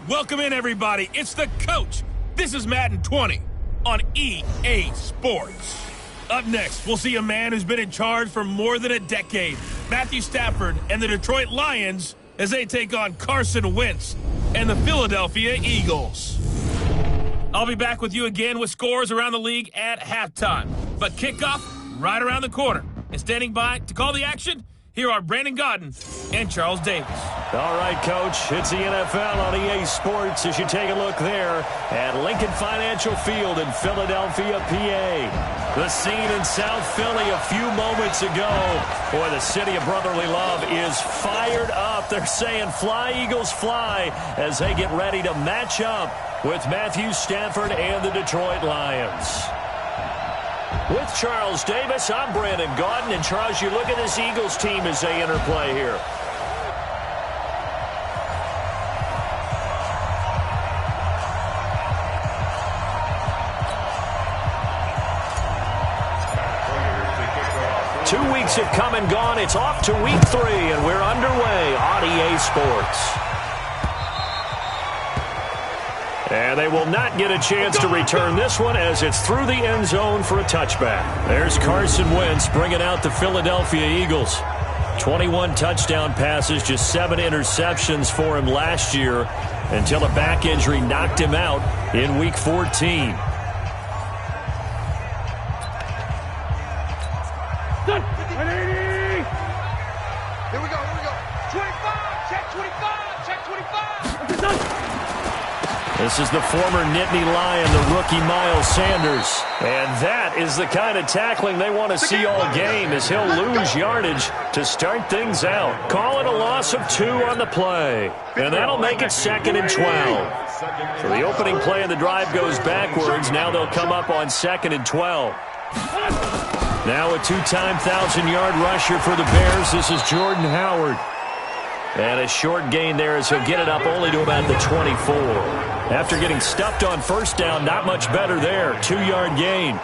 Welcome in, everybody. It's the coach. This is Madden 20 on EA Sports. Up next, we'll see a man who's been in charge for more than a decade, Matthew Stafford and the Detroit Lions, as they take on Carson Wentz and the Philadelphia Eagles. I'll be back with you again with scores around the league at halftime. But kickoff right around the corner. And standing by to call the action, here are Brandon Godden and Charles Davis. All right, Coach, it's the NFL on EA Sports as you take a look there at Lincoln Financial Field in Philadelphia, PA. The scene in South Philly a few moments ago. Boy, the city of brotherly love is fired up. They're saying, fly, Eagles, fly, as they get ready to match up with Matthew Stafford and the Detroit Lions. With Charles Davis, I'm Brandon Godden. And, Charles, you look at this Eagles team as they interplay here. Two weeks have come and gone. It's off to week 3, and we're underway on EA Sports. And they will not get a chance to return this one as it's through the end zone for a touchback. There's Carson Wentz bringing out the Philadelphia Eagles. 21 touchdown passes, just 7 interceptions for him last year until a back injury knocked him out in week 14. Here we go. 25, check 25, check 25. This is the former Nittany Lion, the rookie Miles Sanders. And that is the kind of tackling they want to see all game as he'll lose yardage to start things out. Call it a loss of 2 on the play. And that'll make it 2nd and 12. So the opening play of the drive goes backwards. Now they'll come up on 2nd and 12. Now a 2-time 1,000-yard rusher for the Bears. This is Jordan Howard. And a short gain there as he'll get it up only to about the 24. After getting stuffed on first down, not much better there. 2-yard gain.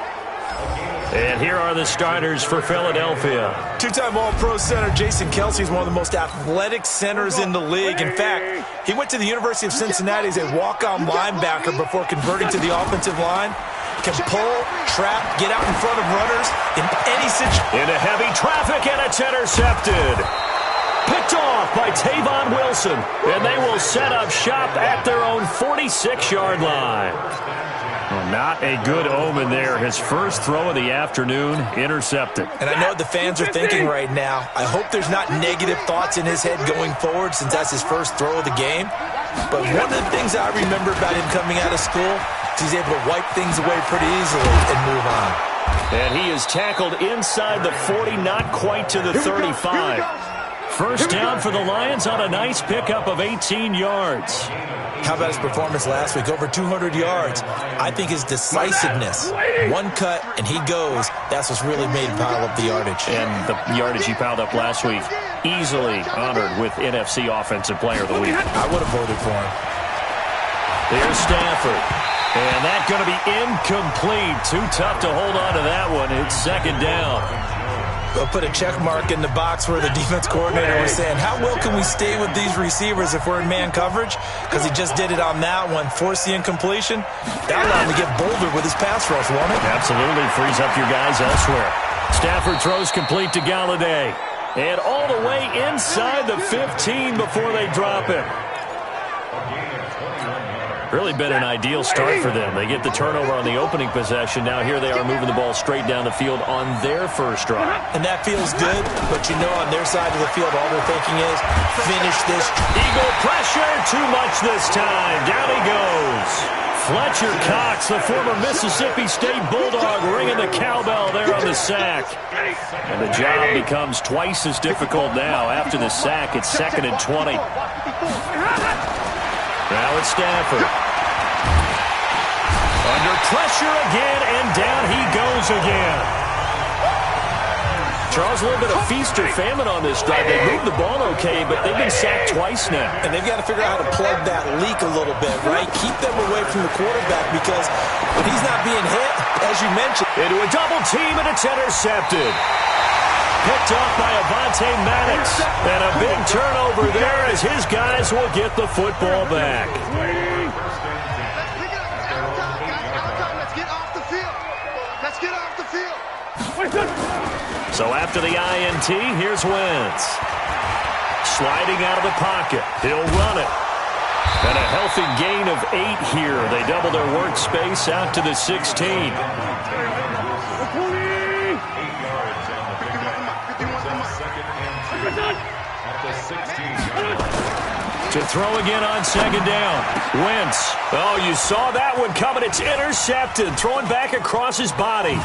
And here are the starters for Philadelphia. Two-time All-Pro center Jason Kelce is one of the most athletic centers in the league. In fact, he went to the University of Cincinnati as a walk-on linebacker before converting to the offensive line. Can pull, trap, get out in front of runners in any situation. Into heavy traffic, and it's intercepted. Picked off by Tavon Wilson, and they will set up shop at their own 46-yard line. Well, not a good omen there. His first throw of the afternoon intercepted. And I know what the fans are thinking right now. I hope there's not negative thoughts in his head going forward since that's his first throw of the game. But one of the things I remember about him coming out of school is he's able to wipe things away pretty easily and move on. And he is tackled inside the 40, not quite to the 35. First down for the Lions on a nice pickup of 18 yards. How about his performance last week? Over 200 yards. I think his decisiveness, one cut and he goes, that's what's really made him pile up the yardage. And the yardage he piled up last week, easily honored with NFC Offensive Player of the Week. I would have voted for him. There's Stafford. And that's going to be incomplete. Too tough to hold on to that one. It's 2nd down. They'll put a check mark in the box where the defense coordinator was saying, how well can we stay with these receivers if we're in man coverage? Because he just did it on that one. Force the incompletion. That allowed him to get bolder with his pass rush, won't it? Absolutely. Frees up your guys elsewhere. Stafford throws complete to Galladay. And all the way inside the 15 before they drop him. Really been an ideal start for them. They get the turnover on the opening possession. Now here they are moving the ball straight down the field on their first drive. And that feels good, but you know on their side of the field all they're thinking is finish this. Eagle pressure, too much this time. Down he goes. Fletcher Cox, the former Mississippi State Bulldog, ringing the cowbell there on the sack. And the job becomes twice as difficult now. After the sack, it's 2nd and 20. Now it's Stafford. Under pressure again, and down he goes again. Charles, a little bit of feast or famine on this drive. They moved the ball okay, but they've been sacked twice now. And they've got to figure out how to plug that leak a little bit, right? Keep them away from the quarterback because when he's not being hit, as you mentioned. Into a double team, and it's intercepted. picked off by Avonte Maddox. And a big turnover there as his guys will get the football back. Let's get off the field. Let's get off the field. So after the INT, here's Wentz. Sliding out of the pocket. He'll run it. And a healthy gain of 8 here. They double their workspace out to the 16. To throw again on second down. Wentz. Oh, you saw that one coming. It's intercepted. Throwing back across his body.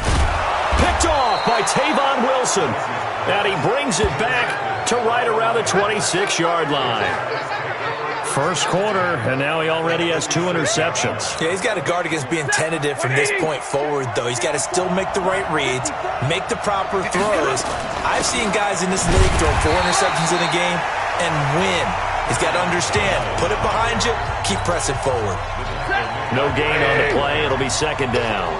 Picked off by Tavon Wilson. And he brings it back to right around the 26-yard line. First quarter, and now he already has 2 interceptions. Yeah, he's got to guard against being tentative from this point forward, though. He's got to still make the right reads, make the proper throws. I've seen guys in this league throw 4 interceptions in a game and win. He's got to understand, put it behind you, keep pressing forward. No gain on the play. It'll be second down.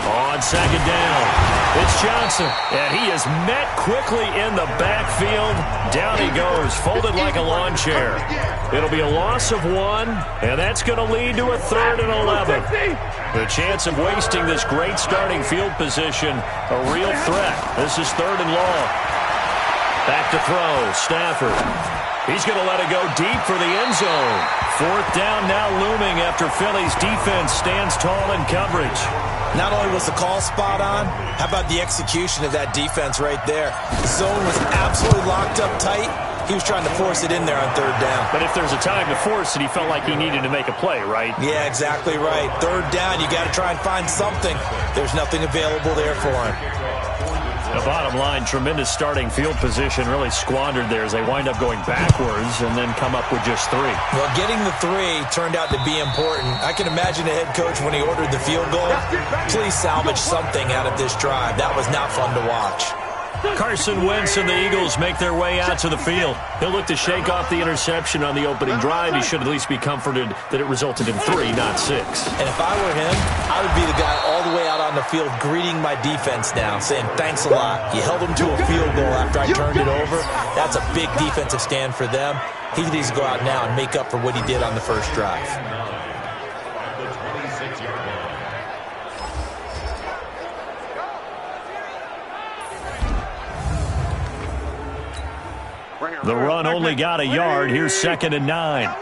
On second down, it's Johnson, and he is met quickly in the backfield. Down he goes, folded like a lawn chair. It'll be a loss of 1, and that's going to lead to a 3rd and 11. The chance of wasting this great starting field position, a real threat. This is 3rd and long. Back to throw, Stafford. He's going to let it go deep for the end zone. 4th down now looming after Philly's defense stands tall in coverage. Not only was the call spot on, how about the execution of that defense right there? The zone was absolutely locked up tight. He was trying to force it in there on 3rd down. But if there's a time to force it, he felt like he needed to make a play, right? Yeah, exactly right. 3rd down, you got to try and find something. There's nothing available there for him. The bottom line, tremendous starting field position, really squandered there as they wind up going backwards and then come up with just 3. Well, getting the 3 turned out to be important. I can imagine the head coach when he ordered the field goal. Please salvage something out of this drive. That was not fun to watch. Carson Wentz and the Eagles make their way out to the field. He'll look to shake off the interception on the opening drive. He should at least be comforted that it resulted in 3, not 6. And if I were him, I would be the guy all the way out on the field greeting my defense now, saying thanks a lot. You held him to a field goal after I turned it over. That's a big defensive stand for them. He needs to go out now and make up for what he did on the first drive. The run only got a yard. Here's 2nd and 9. Now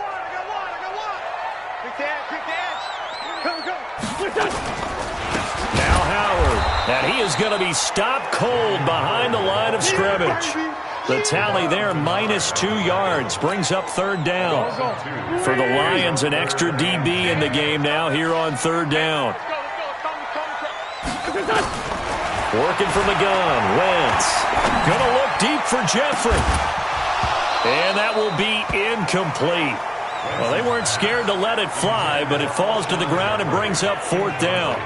Howard, and he is going to be stopped cold behind the line of scrimmage. The tally there, -2 yards, brings up 3rd down. For the Lions, an extra DB in the game now here on 3rd down. Working from the gun, Wentz. Going to look deep for Jeffrey. And that will be incomplete. Well, they weren't scared to let it fly, but it falls to the ground and brings up 4th down.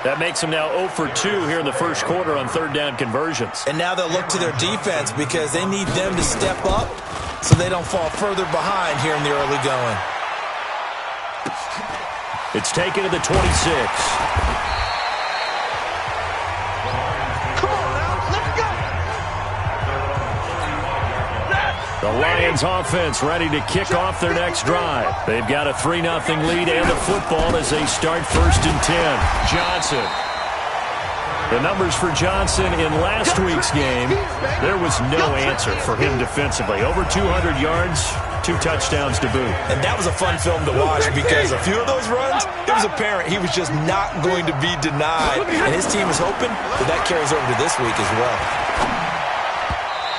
That makes them now 0 for 2 here in the first quarter on 3rd down conversions. And now they'll look to their defense because they need them to step up so they don't fall further behind here in the early going. It's taken to the 26. The Lions offense ready to kick off their next drive. They've got a 3-0 lead and the football as they start 1st and 10. Johnson. The numbers for Johnson in last week's game, there was no answer for him defensively. Over 200 yards, 2 touchdowns to boot. And that was a fun film to watch because a few of those runs, it was apparent he was just not going to be denied. And his team is hoping that carries over to this week as well.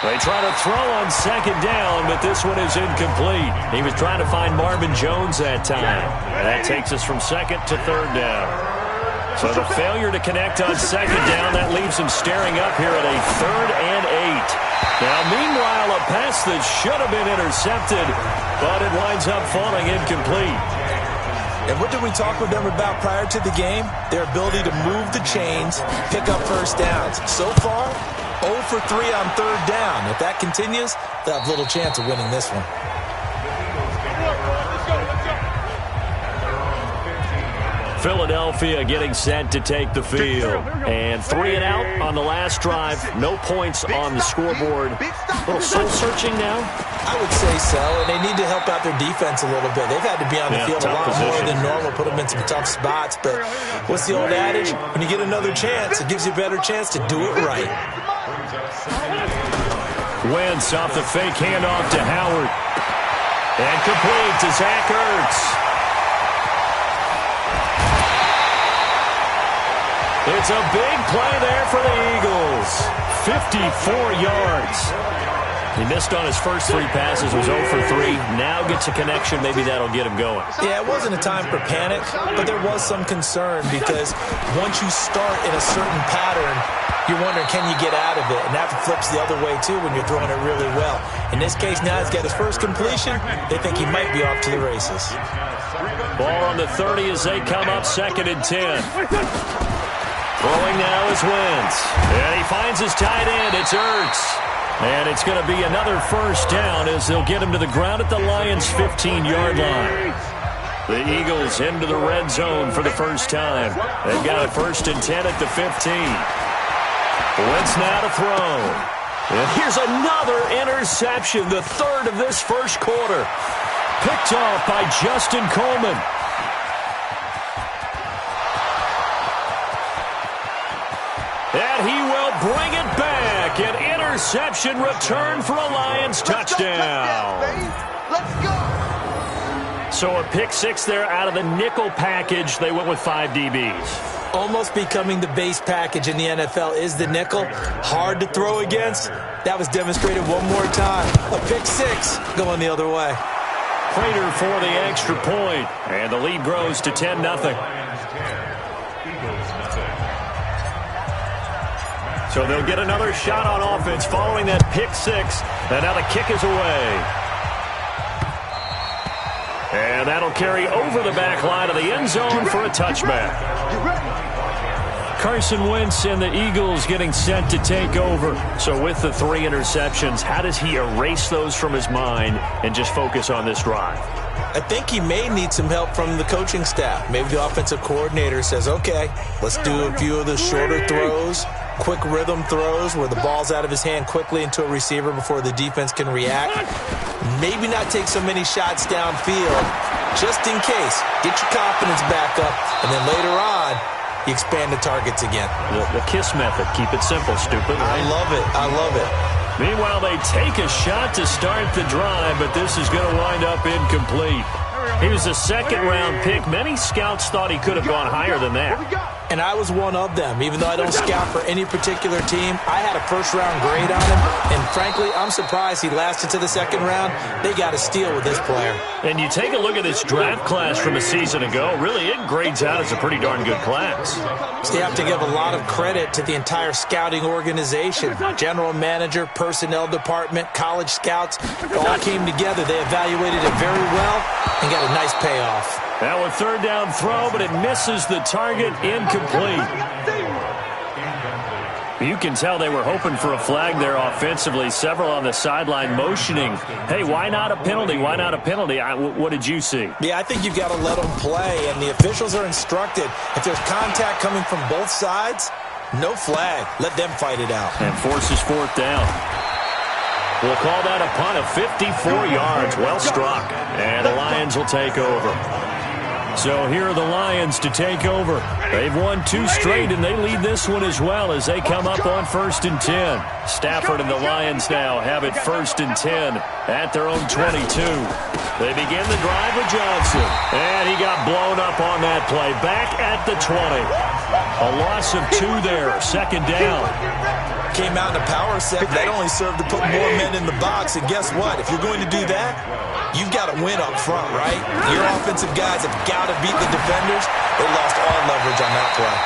They try to throw on 2nd down, but this one is incomplete. He was trying to find Marvin Jones that time. And that takes us from 2nd to 3rd down. So the failure to connect on 2nd down, that leaves him staring up here at a 3rd and 8. Now, meanwhile, a pass that should have been intercepted, but it winds up falling incomplete. And what did we talk with them about prior to the game? Their ability to move the chains, pick up 1st downs. So far, 0 for 3 on 3rd down. If that continues, they'll have little chance of winning this one. Philadelphia getting set to take the field. And 3 and out on the last drive. No points on the scoreboard. A little soul-searching now? I would say so, and they need to help out their defense a little bit. They've had to be on the field a lot more than normal, put them in some tough spots. But what's the old adage? When you get another chance, it gives you a better chance to do it right. Wentz off the fake handoff to Howard. And complete to Zach Ertz. It's a big play there for the Eagles. 54 yards. He missed on his first 3 passes, was 0 for 3. Now gets a connection. Maybe that'll get him going. Yeah, it wasn't a time for panic, but there was some concern because once you start in a certain pattern, you're wondering, can you get out of it? And that flips the other way, too, when you're throwing it really well. In this case, now he's got his first completion. They think he might be off to the races. Ball on the 30 as they come up 2nd and 10. Throwing now is Wentz. And he finds his tight end. It's Ertz. And it's going to be another first down as they'll get him to the ground at the Lions' 15-yard line. The Eagles into the red zone for the first time. They've got a 1st and 10 at the 15. Wentz now to throw. And here's another interception, the 3rd of this first quarter. Picked off by Justin Coleman. And he will bring it back. An interception return for a Lions touchdown. Let's go. So a pick 6 there out of the nickel package. They went with 5 DBs. Almost becoming the base package in the NFL is the nickel. Hard to throw against. That was demonstrated one more time. A pick 6 going the other way. Prater for the extra point. And the lead grows to 10-0. So they'll get another shot on offense following that pick 6. And now the kick is away. And that'll carry over the back line of the end zone for a touchback. Carson Wentz and the Eagles getting set to take over. So with the 3 interceptions, how does he erase those from his mind and just focus on this drive? I think he may need some help from the coaching staff. Maybe the offensive coordinator says, okay, let's do a few of the shorter throws, quick rhythm throws where the ball's out of his hand quickly into a receiver before the defense can react. Maybe not take so many shots downfield, just in case. Get your confidence back up, and then later on, you expand the targets again. The KISS method. Keep it simple, stupid. Right? I love it. I love it. Meanwhile, they take a shot to start the drive, but this is going to wind up incomplete. He was a 2nd-round pick. Many scouts thought he could have gone higher than that. And I was one of them. Even though I don't scout for any particular team, I had a 1st-round grade on him. And frankly, I'm surprised he lasted to the 2nd round. They got a steal with this player. And you take a look at this draft class from a season ago, really it grades out as a pretty darn good class. So you have to give a lot of credit to the entire scouting organization. General manager, personnel department, college scouts, all came together. They evaluated it very well and got a nice payoff. Now a 3rd down throw, but it misses the target, incomplete. You can tell they were hoping for a flag there offensively. Several on the sideline motioning, hey, why not a penalty? Why not a penalty? What did you see? Yeah, I think you've got to let them play, and the officials are instructed. If there's contact coming from both sides, no flag. Let them fight it out. And forces 4th down. We'll call that a punt of 54 yards. Well struck. And the Lions will take over. So here are the Lions to take over. They've won 2 straight, and they lead this one as well as they come up on 1st and 10. Stafford and the Lions now have it 1st and 10 at their own 22. They begin the drive with Johnson. And he got blown up on that play. Back at the 20. A loss of 2 there. 2nd down. Came out in a power set. That only served to put more men in the box. And guess what? If you're going to do that, you've got to win up front, right? Your offensive guys have got to beat the defenders. They lost all leverage on that play.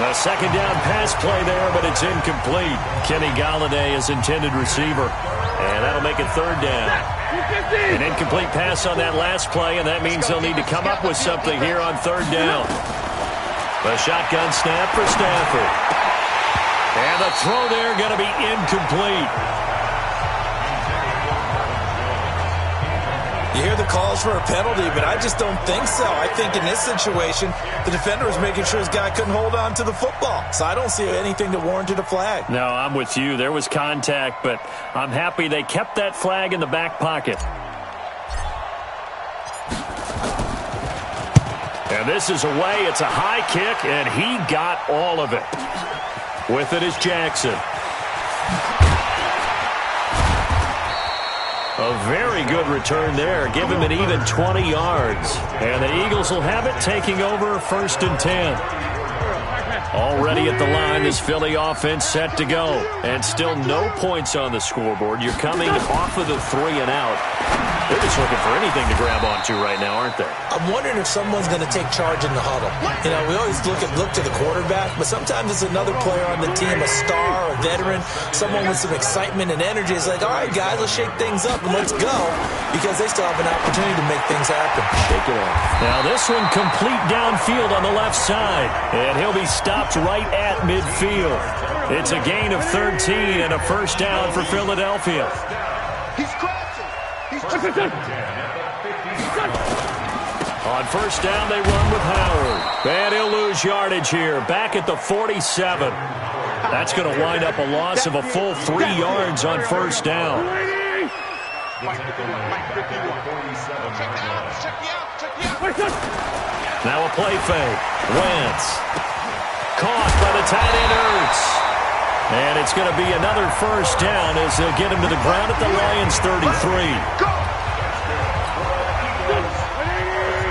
A 2nd down pass play there, but it's incomplete. Kenny Galladay is intended receiver. And that'll make it 3rd down. An incomplete pass on that last play, and that means they'll need to come up with something here on 3rd down. The shotgun snap for Stafford. And the throw there going to be incomplete. You hear the calls for a penalty, but I just don't think so. I think in this situation, the defender was making sure his guy couldn't hold on to the football. So I don't see anything that warranted a flag. No, I'm with you. There was contact, but I'm happy they kept that flag in the back pocket. And this is away. It's a high kick, and he got all of it. With it is Jackson. A very good return there. Give him an even 20 yards. And the Eagles will have it, taking over 1st and 10. Already at the line, this Philly offense set to go. And still no points on the scoreboard. You're coming off of the 3 and out. They're just looking for anything to grab onto right now, aren't they? I'm wondering if someone's going to take charge in the huddle. You know, we always look to the quarterback, but sometimes it's another player on the team, a star, a veteran, someone with some excitement and energy. It's like, all right, guys, let's shake things up and let's go, because they still have an opportunity to make things happen. Shake it off. Now this one complete downfield on the left side, and he'll be stopped right at midfield. It's a gain of 13 and a 1st down for Philadelphia. He's crashing. On 1st down, they run with Howard. And he'll lose yardage here, back at the 47. That's going to wind up a loss of a full 3 yards on 1st down. Now a play fake. Wentz. Caught by the tight end Ertz. And it's going to be another 1st down as they'll get him to the ground at the Lions' 33.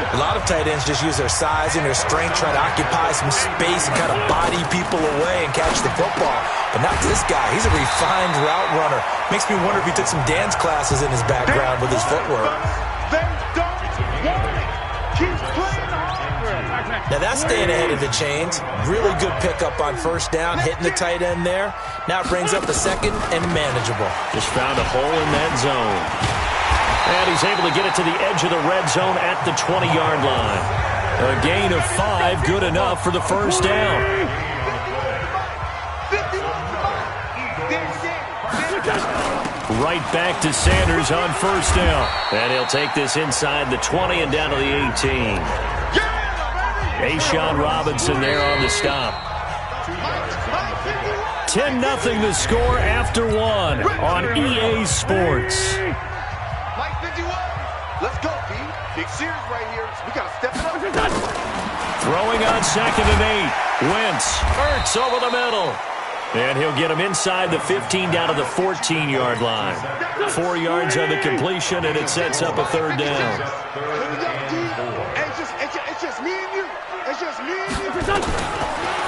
A lot of tight ends just use their size and their strength, try to occupy some space and kind of body people away and catch the football. But not this guy. He's a refined route runner. Makes me wonder if he took some dance classes in his background with his footwork. They don't want it. Keep playing hard. Now that's staying ahead of the chains. Really good pickup on 1st down, hitting the tight end there. Now it brings up the 2nd and manageable. Just found a hole in that zone. And he's able to get it to the edge of the red zone at the 20-yard line. A gain of 5, good enough for the 1st down. Right back to Sanders on 1st down. And he'll take this inside the 20 and down to the 18. Ashawn Robinson there on the stop. 10-0 the score after 1 on EA Sports. Let's go, B. Big series right here. We got to step it up. Throwing on 2nd and 8. Wentz. Ertz over the middle. And he'll get him inside the 15 down to the 14-yard line. 4 yards on the completion, and it sets up a 3rd down. It's just me and you. It's just me and you.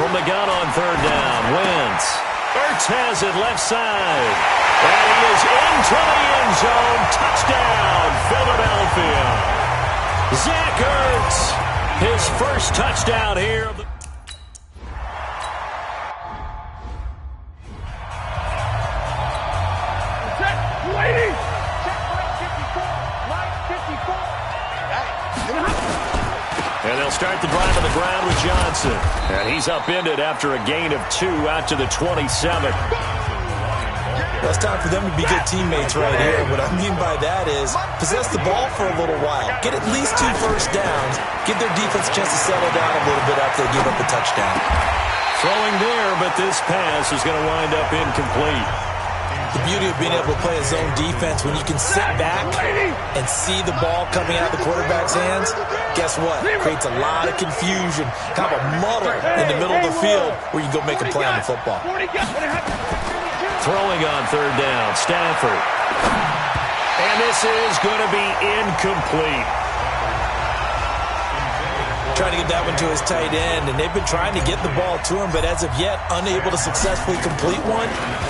From the gun on 3rd down, Wentz. Ertz has it left side. And he is into the end zone. Touchdown, Philadelphia. Zach Ertz, his 1st touchdown here. And they'll start the drive on the ground with Johnson. And he's upended after a gain of 2 out to the 27. Well, it's time for them to be good teammates right here. What I mean by that is possess the ball for a little while. Get at least 2 1st downs. Give their defense a chance to settle down a little bit after they give up a touchdown. Throwing there, but this pass is going to wind up incomplete. The beauty of being able to play a zone defense when you can sit back and see the ball coming out of the quarterback's hands, guess what? It creates a lot of confusion, kind of a muddle in the middle of the field where you go make a play on the football. Throwing on 3rd down, Stafford. And this is going to be incomplete. Trying to get that one to his tight end, and they've been trying to get the ball to him, but as of yet, unable to successfully complete one.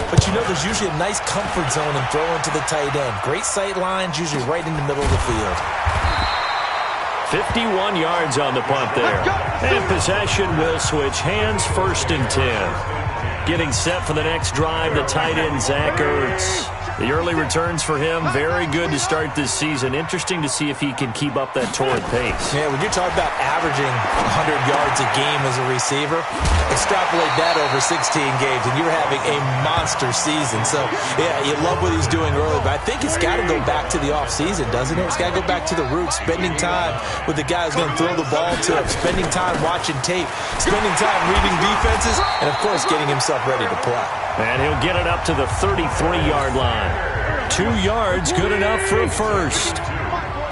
But you know, there's usually a nice comfort zone in throwing to the tight end. Great sight lines, usually right in the middle of the field. 51 yards on the punt there. And possession will switch hands, 1st and 10. Getting set for the next drive, the tight end, Zach Ertz. The early returns for him, very good to start this season. Interesting to see if he can keep up that torrid pace. Yeah, when you're talking about averaging 100 yards a game as a receiver, extrapolate that over 16 games, and you're having a monster season. So, yeah, you love what he's doing early, but I think it's got to go back to the offseason, doesn't it? It's got to go back to the roots, spending time with the guy who's going to throw the ball to him, spending time watching tape, spending time reading defenses, and, of course, getting himself ready to play. And he'll get it up to the 33-yard line. 2 yards, good enough for a first.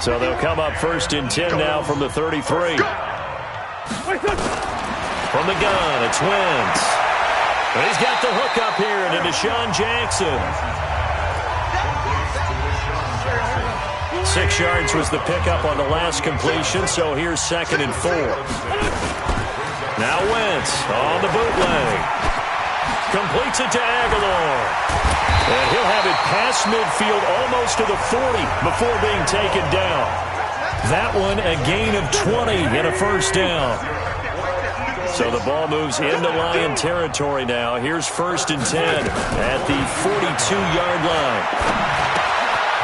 So they'll come up 1st and 10 now from the 33. From the gun, it's Wentz. And he's got the hook up here to Deshaun Jackson. 6 yards was the pickup on the last completion, so here's 2nd and 4. Now Wentz on the bootleg. Completes it to Aguilar. And he'll have it past midfield almost to the 40 before being taken down. That one a gain of 20 and a first down. So the ball moves into Lion territory now. Here's 1st and 10 at the 42-yard line.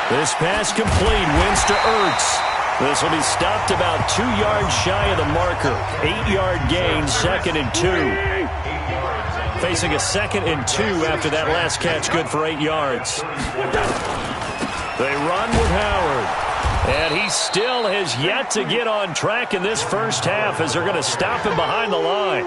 This pass complete. Wins to Ertz. This will be stopped about 2 yards shy of the marker. 8-yard gain, 2nd and 2. Facing a 2nd and 2 after that last catch, good for 8 yards. They run with Howard. And he still has yet to get on track in this first half as they're going to stop him behind the line.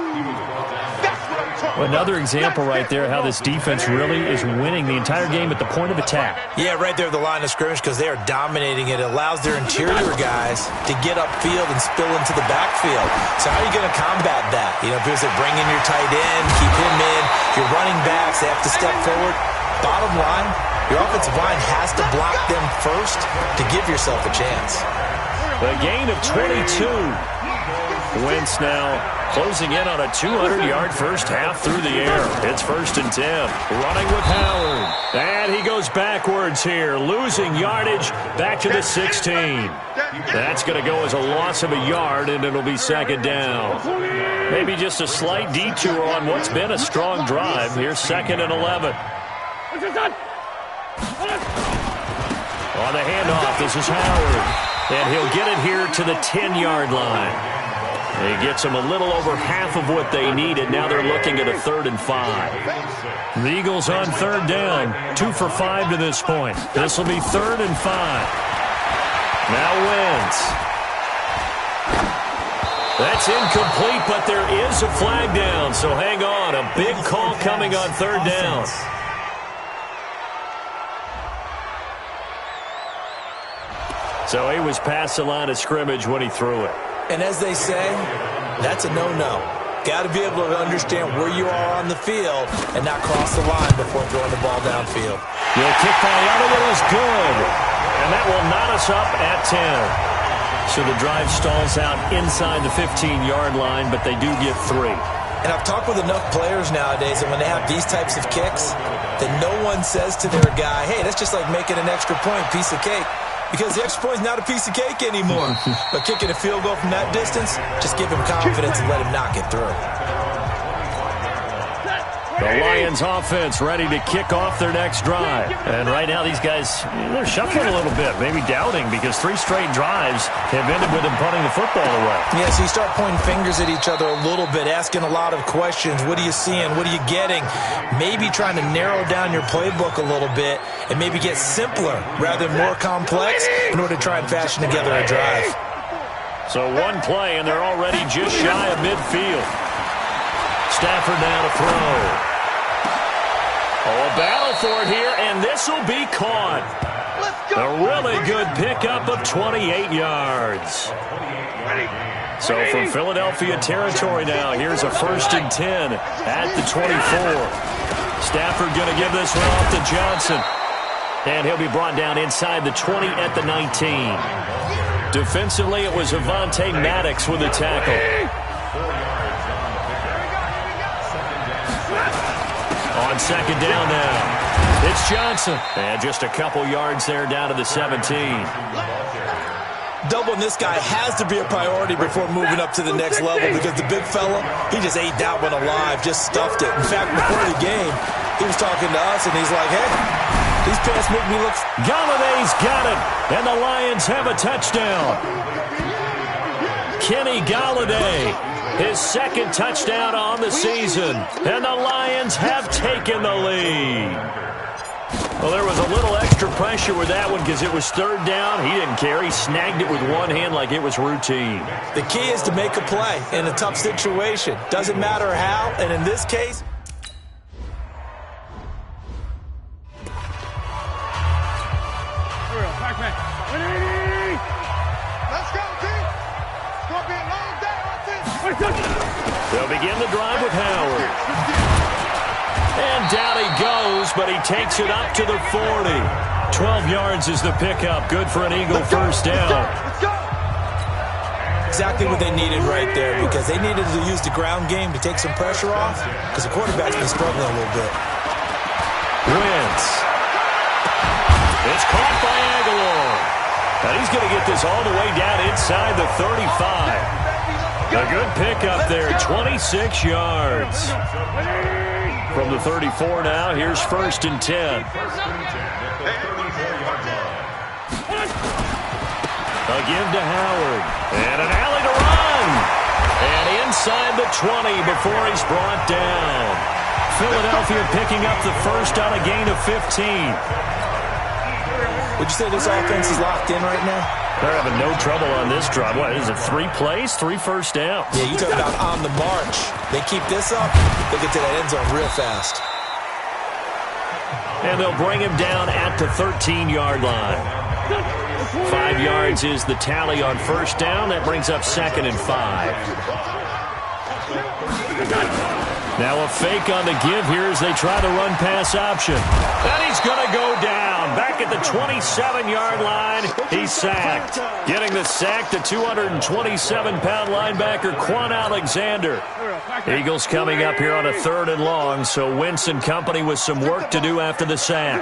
Another example right there how this defense really is winning the entire game at the point of attack. Yeah, right there at the line of scrimmage because they are dominating it. It allows their interior guys to get upfield and spill into the backfield. So how are you going to combat that? You know, if it was like bring in your tight end, keep him in, your running backs, they have to step forward. Bottom line, your offensive line has to block them first to give yourself a chance. A gain of 22. Wentz now closing in on a 200-yard first half through the air. It's 1st and 10. Running with Howard. And he goes backwards here, losing yardage back to the 16. That's going to go as a loss of a yard, and it'll be 2nd down. Maybe just a slight detour on what's been a strong drive. Here's 2nd and 11. On the handoff, this is Howard. And he'll get it here to the 10-yard line. He gets them a little over half of what they needed. Now they're looking at a 3rd and 5. The Eagles on 3rd down. 2 for 5 to this point. This will be 3rd and 5. Now Wentz. That's incomplete, but there is a flag down. So hang on. A big call coming on 3rd down. So he was past the line of scrimmage when he threw it. And as they say, that's a no-no. Got to be able to understand where you are on the field and not cross the line before throwing the ball downfield. The kick by Elliott is good. And that will knot us up at 10. So the drive stalls out inside the 15-yard line, but they do get 3. And I've talked with enough players nowadays that when they have these types of kicks, that no one says to their guy, hey, that's just like making an extra point, piece of cake. Because the extra point is not a piece of cake anymore. But kicking a field goal from that distance, just give him confidence and let him knock it through. The Lions offense ready to kick off their next drive. And right now these guys, they're shuffling a little bit, maybe doubting, because 3 straight drives have ended with them punting the football away. Yeah, so you start pointing fingers at each other a little bit, asking a lot of questions. What are you seeing? What are you getting? Maybe trying to narrow down your playbook a little bit and maybe get simpler rather than more complex in order to try and fashion together a drive. So one play, and they're already just shy of midfield. Stafford now to throw. Oh, a battle for it here, and this will be caught. A really good pickup of 28 yards. So from Philadelphia territory now, here's a 1st and 10 at the 24. Stafford going to give this one off to Johnson. And he'll be brought down inside the 20 at the 19. Defensively, it was Avonte Maddox with a tackle. On 2nd down now, it's Johnson. And just a couple yards there down to the 17. Doubling this guy has to be a priority before moving up to the next level because the big fella, he just ate that one alive, just stuffed it. In fact, before the game, he was talking to us, and he's like, hey, These pass make me look... Galladay's got it, and the Lions have a touchdown. Kenny Galladay, his second touchdown on the season, and the Lions have taken the lead. Well, there was a little extra pressure with that one because it was third down. He didn't care. He snagged it with one hand like it was routine. The key is to make a play in a tough situation. Doesn't matter how, and in this case... Let's go, team. It's going to be a long day out there. They'll begin the drive with Howard. And down he goes, but he takes it up to the 40. 12 yards is the pickup. Good for an Eagle first down. Let's go. Exactly what they needed right there, because they needed to use the ground game to take some pressure off, because the quarterback's been struggling a little bit. Wentz. It's caught by Aguilar. And he's going to get this all the way down inside the 35. A good pickup there, 26 yards. From the 34 now, here's 1st and 10. A give to Howard. And an alley to run. And inside the 20 before he's brought down. Philadelphia picking up the first on a gain of 15. Would you say this offense is locked in right now? They're having no trouble on this drive. What, is it 3 plays, 3 first downs? Yeah, you talk about on the march. They keep this up, they'll get to that end zone real fast. And they'll bring him down at the 13-yard line. 5 yards is the tally on first down. That brings up 2nd and 5. Now a fake on the give here as they try the run-pass option. And he's going to go down. Back at the 27-yard line, he's sacked. Getting the sack, the 227-pound linebacker, Quan Alexander. Eagles coming up here on a 3rd and long, so Wentz and company with some work to do after the sack.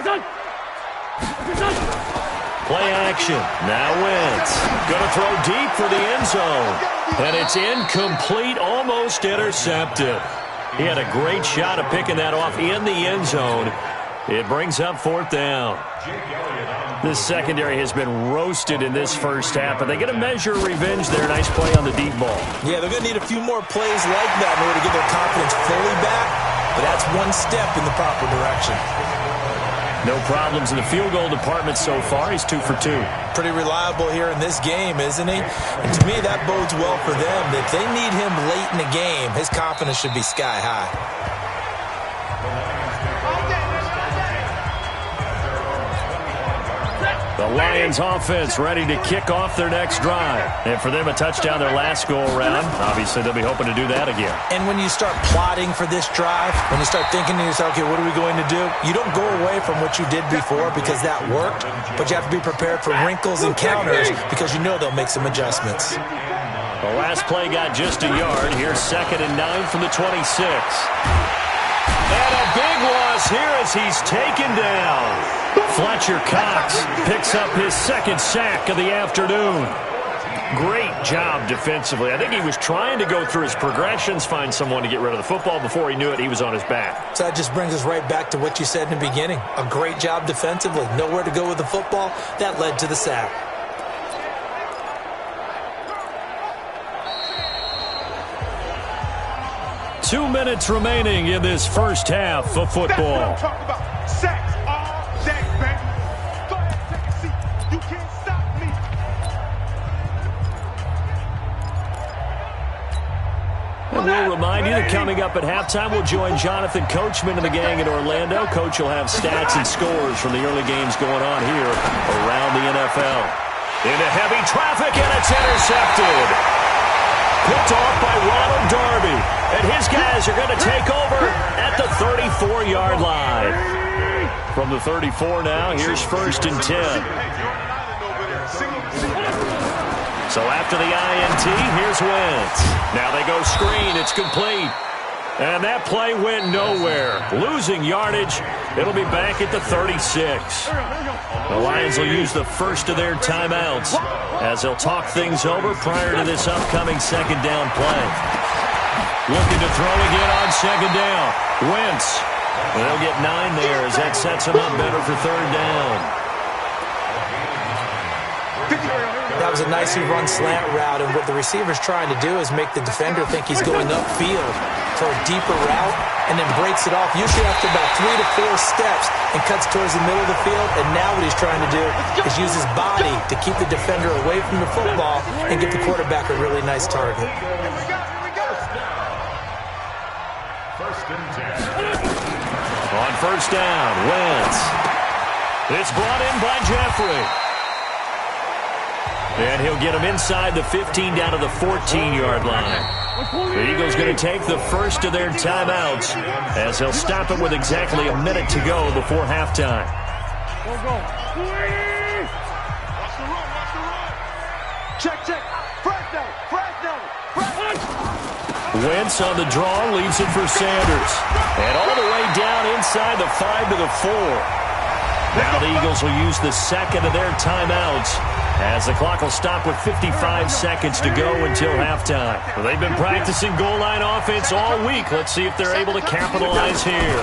Play action. Now Wentz. Going to throw deep for the end zone. And it's incomplete, almost intercepted. He had a great shot of picking that off in the end zone. It brings up 4th down. This secondary has been roasted in this first half, but they get a measure of revenge there. Nice play on the deep ball. Yeah, they're going to need a few more plays like that in order to get their confidence fully back, but that's one step in the proper direction. No problems in the field goal department so far. He's 2 for 2. Pretty reliable here in this game, isn't he? And to me, that bodes well for them. If they need him late in the game, his confidence should be sky high. The Lions offense ready to kick off their next drive. And for them, a touchdown their last go-around. Obviously, they'll be hoping to do that again. And when you start plotting for this drive, when you start thinking to yourself, okay, what are we going to do? You don't go away from what you did before because that worked, but you have to be prepared for wrinkles and counters because you know they'll make some adjustments. The last play got just a yard. Here's 2nd and 9 from the 26. And a big loss here as he's taken down. Fletcher Cox picks up his 2nd sack of the afternoon. Great job defensively. I think he was trying to go through his progressions, find someone to get rid of the football. Before he knew it, he was on his back. So that just brings us right back to what you said in the beginning. A great job defensively. Nowhere to go with the football. That led to the sack. Two minutes remaining in this first half of football. That's what I'm talking about. Sacks all day, baby. Go ahead, take a seat. You can't stop me. And we'll remind you that coming up at halftime, we'll join Jonathan Coachman and the gang in Orlando. Coach will have stats and scores from the early games going on here around the NFL. Into heavy traffic, and it's intercepted. Picked off by Ronald Darby. And his guys are going to take over at the 34-yard line. From the 34 now, here's 1st and 10. So after the INT, here's Wentz. Now they go screen. It's complete. And that play went nowhere. Losing yardage. It'll be back at the 36. The Lions will use the first of their timeouts as they'll talk things over prior to this upcoming 2nd down play. Looking to throw again on 2nd down. Wentz They'll get 9 there as that sets them up better for third down. That was a nicely run slant route, and what the receiver's trying to do is make the defender think he's going upfield for a deeper route and then breaks it off, usually after about 3 to 4 steps, and cuts towards the middle of the field. And now what he's trying to do is use his body to keep the defender away from the football and give the quarterback a really nice target. On first down, Wentz. It's brought in by Jeffrey. And he'll get him inside the 15 down to the 14-yard line. The Eagles going to take the first of their timeouts as they'll stop it with exactly a minute to go before halftime. Check. Wentz on the draw, leaves it for Sanders. And all the way down inside the 5 to the 4. Now the Eagles will use the second of their timeouts as the clock will stop with 55 seconds to go until halftime. Well, they've been practicing goal line offense all week. Let's see if they're able to capitalize here.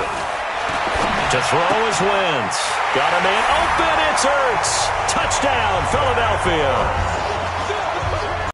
To throw is Wentz. Got a man open. It's Ertz. Touchdown, Philadelphia.